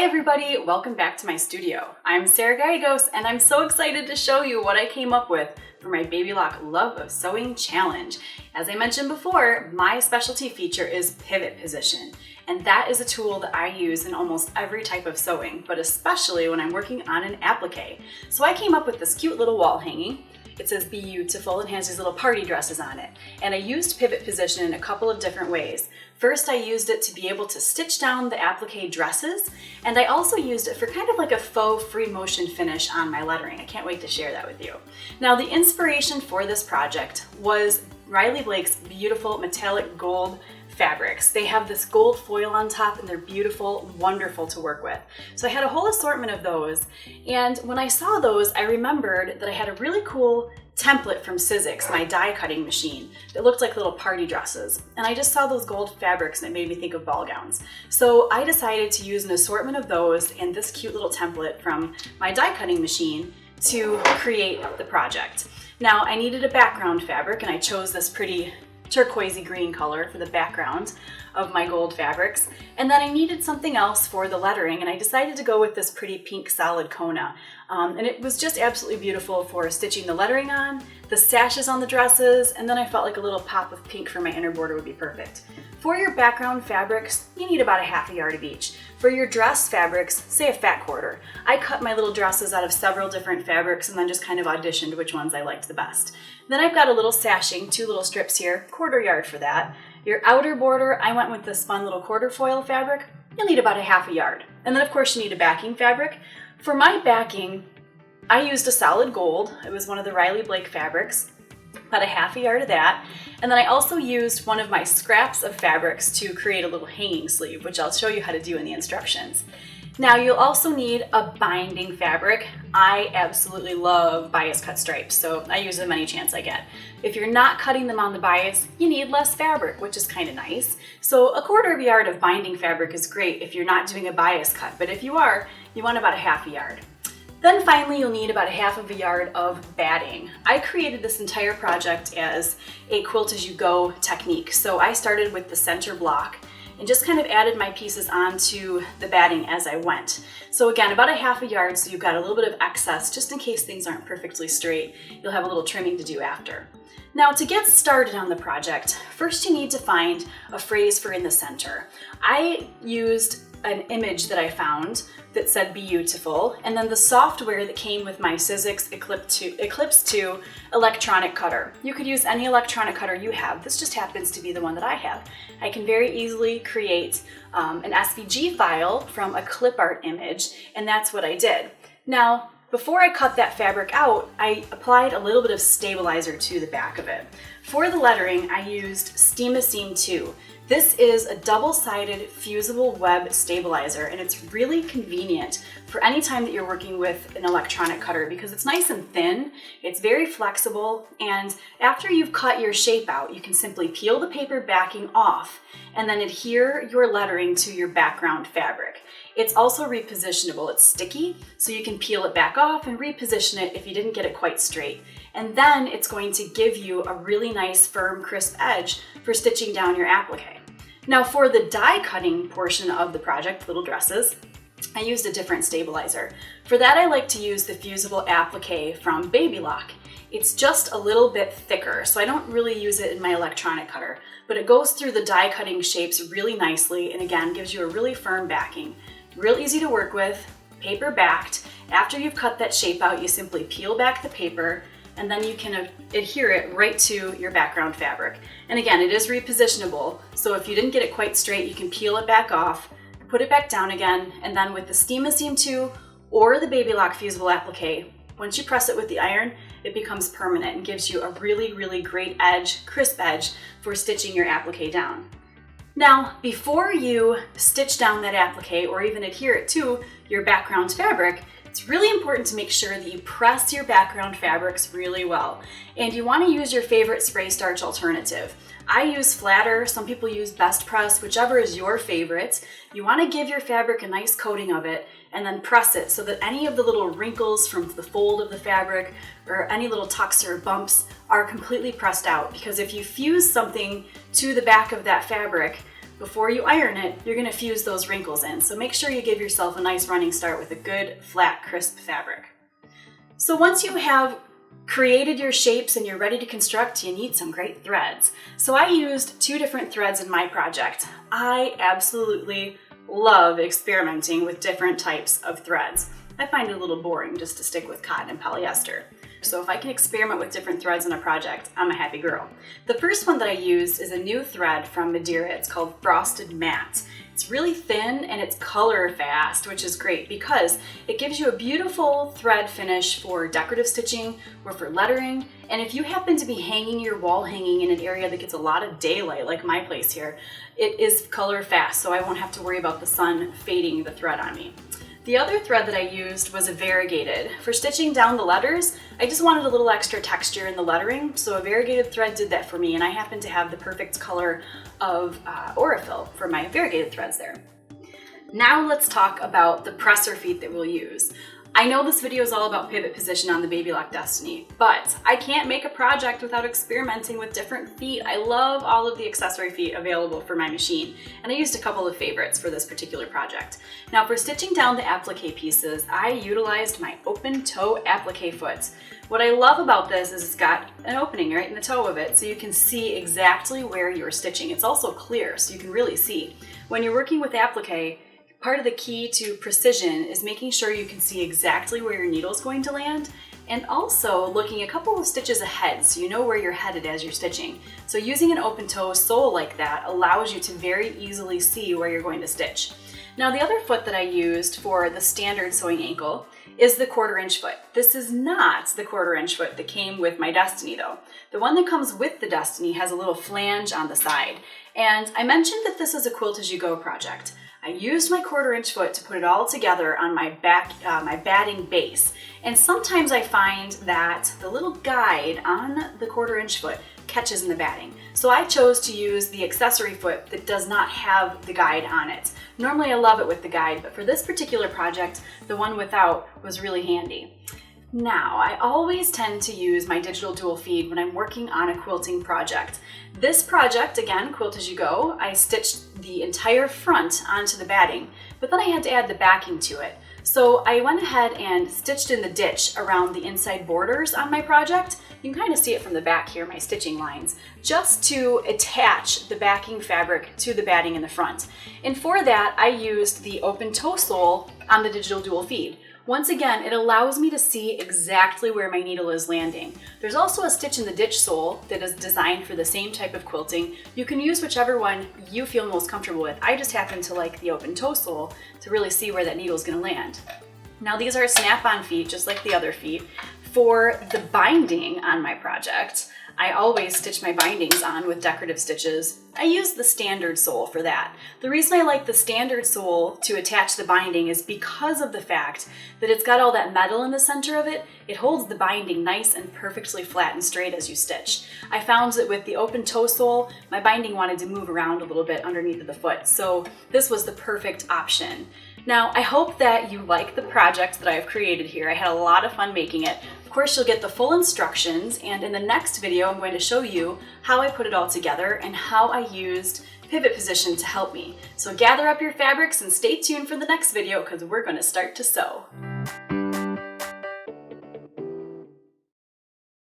Hi everybody, welcome back to my studio. I'm Sara Gallegos and I'm so excited to show you what I came up with for my Baby Lock Love of Sewing Challenge. As I mentioned before, my specialty feature is pivot position, and that is a tool that I use in almost every type of sewing, but especially when I'm working on an applique. So I came up with this cute little wall hanging. It says beautiful and has these little party dresses on it. And I used pivot position in a couple of different ways. First, I used it to be able to stitch down the applique dresses, and I also used it for kind of like a faux free motion finish on my lettering. I can't wait to share that with you. Now, the inspiration for this project was Riley Blake's beautiful metallic gold fabrics. They have this gold foil on top and they're beautiful, wonderful to work with. So I had a whole assortment of those, and when I saw those, I remembered that I had a really cool template from Sizzix, my die cutting machine, that looked like little party dresses. And I just saw those gold fabrics and it made me think of ball gowns. So I decided to use an assortment of those and this cute little template from my die cutting machine to create the project. Now, I needed a background fabric and I chose this pretty turquoisey green color for the background of my gold fabrics. And then I needed something else for the lettering, and I decided to go with this pretty pink solid Kona. And it was just absolutely beautiful for stitching the lettering on, the sashes on the dresses, and then I felt like a little pop of pink for my inner border would be perfect. For your background fabrics, you need about a half a yard of each. For your dress fabrics, say a fat quarter. I cut my little dresses out of several different fabrics and then just kind of auditioned which ones I liked the best. Then I've got a little sashing, 2 little strips here, quarter yard for that. Your outer border, I went with this fun little quarter foil fabric. You'll need about a half a yard. And then of course you need a backing fabric. For my backing, I used a solid gold. It was one of the Riley Blake fabrics, about a half a yard of that. And then I also used one of my scraps of fabrics to create a little hanging sleeve, which I'll show you how to do in the instructions. Now you'll also need a binding fabric. I absolutely love bias cut stripes, so I use them any chance I get. If you're not cutting them on the bias, you need less fabric, which is kind of nice. So a quarter of a yard of binding fabric is great if you're not doing a bias cut, but if you are, you want about a half a yard. Then finally, you'll need about a half of a yard of batting. I created this entire project as a quilt as you go technique. So I started with the center block and just kind of added my pieces onto the batting as I went. So again, about a half a yard, so you've got a little bit of excess just in case things aren't perfectly straight. You'll have a little trimming to do after. Now, to get started on the project, first you need to find a phrase for in the center. I used an image that I found that said beautiful, and then the software that came with my Sizzix Eclipse 2 electronic cutter. You could use any electronic cutter you have. This just happens to be the one that I have. I can very easily create an SVG file from a clip art image, and that's what I did. Now, before I cut that fabric out, I applied a little bit of stabilizer to the back of it. For the lettering, I used Steam-A-Seam 2. This is a double-sided fusible web stabilizer, and it's really convenient for any time that you're working with an electronic cutter because it's nice and thin, it's very flexible, and after you've cut your shape out, you can simply peel the paper backing off and then adhere your lettering to your background fabric. It's also repositionable. It's sticky, so you can peel it back off and reposition it if you didn't get it quite straight. And then it's going to give you a really nice, firm, crisp edge for stitching down your applique. Now for the die cutting portion of the project, little dresses, I used a different stabilizer. For that, I like to use the fusible applique from Baby Lock. It's just a little bit thicker, so I don't really use it in my electronic cutter, but it goes through the die cutting shapes really nicely and again gives you a really firm backing. Real easy to work with, paper backed. After you've cut that shape out, you simply peel back the paper and then you can adhere it right to your background fabric. And again, it is repositionable, so if you didn't get it quite straight, you can peel it back off, put it back down again, and then with the Steam-A-Seam 2 or the Baby Lock fusible applique, once you press it with the iron, it becomes permanent and gives you a really, really great edge, crisp edge for stitching your applique down. Now, before you stitch down that applique or even adhere it to your background fabric, it's really important to make sure that you press your background fabrics really well. And you want to use your favorite spray starch alternative. I use Flatter, some people use Best Press, whichever is your favorite. You want to give your fabric a nice coating of it and then press it so that any of the little wrinkles from the fold of the fabric or any little tucks or bumps are completely pressed out. Because if you fuse something to the back of that fabric, before you iron it, you're gonna fuse those wrinkles in. So make sure you give yourself a nice running start with a good, flat, crisp fabric. So once you have created your shapes and you're ready to construct, you need some great threads. So I used 2 different threads in my project. I absolutely love experimenting with different types of threads. I find it a little boring just to stick with cotton and polyester. So if I can experiment with different threads in a project, I'm a happy girl. The first one that I used is a new thread from Madeira. It's called Frosted Matte. It's really thin and it's color fast, which is great because it gives you a beautiful thread finish for decorative stitching or for lettering. And if you happen to be hanging your wall hanging in an area that gets a lot of daylight, like my place here, it is color fast, so I won't have to worry about the sun fading the thread on me. The other thread that I used was a variegated. For stitching down the letters, I just wanted a little extra texture in the lettering, so a variegated thread did that for me, and I happen to have the perfect color of Aurifil for my variegated threads there. Now let's talk about the presser feet that we'll use. I know this video is all about pivot position on the Baby Lock Destiny, but I can't make a project without experimenting with different feet. I love all of the accessory feet available for my machine, and I used a couple of favorites for this particular project. Now for stitching down the applique pieces, I utilized my open toe applique foot. What I love about this is it's got an opening right in the toe of it, so you can see exactly where you're stitching. It's also clear, so you can really see. When you're working with applique, part of the key to precision is making sure you can see exactly where your needle is going to land, and also looking a couple of stitches ahead so you know where you're headed as you're stitching. So using an open toe sole like that allows you to very easily see where you're going to stitch. Now the other foot that I used for the standard sewing ankle is the 1/4 inch foot. This is not the 1/4 inch foot that came with my Destiny though. The one that comes with the Destiny has a little flange on the side. And I mentioned that this is a quilt as you go project. I used my 1/4 inch foot to put it all together on my my batting base. And sometimes I find that the little guide on the 1/4 inch foot catches in the batting. So I chose to use the accessory foot that does not have the guide on it. Normally I love it with the guide, but for this particular project, the one without was really handy. Now, I always tend to use my digital dual feed when I'm working on a quilting project. This project, again, Quilt As You Go, I stitched the entire front onto the batting, but then I had to add the backing to it. So I went ahead and stitched in the ditch around the inside borders on my project. You can kind of see it from the back here, my stitching lines, just to attach the backing fabric to the batting in the front. And for that, I used the open toe sole on the digital dual feed. Once again, it allows me to see exactly where my needle is landing. There's also a stitch in the ditch sole that is designed for the same type of quilting. You can use whichever one you feel most comfortable with. I just happen to like the open toe sole to really see where that needle is going to land. Now these are snap-on feet, just like the other feet. For the binding on my project, I always stitch my bindings on with decorative stitches. I use the standard sole for that. The reason I like the standard sole to attach the binding is because of the fact that it's got all that metal in the center of it. It holds the binding nice and perfectly flat and straight as you stitch. I found that with the open toe sole, my binding wanted to move around a little bit underneath of the foot, so this was the perfect option. Now, I hope that you like the project that I've created here. I had a lot of fun making it. Of course, you'll get the full instructions, and in the next video, I'm going to show you how I put it all together and how I used pivot position to help me. So gather up your fabrics and stay tuned for the next video because we're going to start to sew.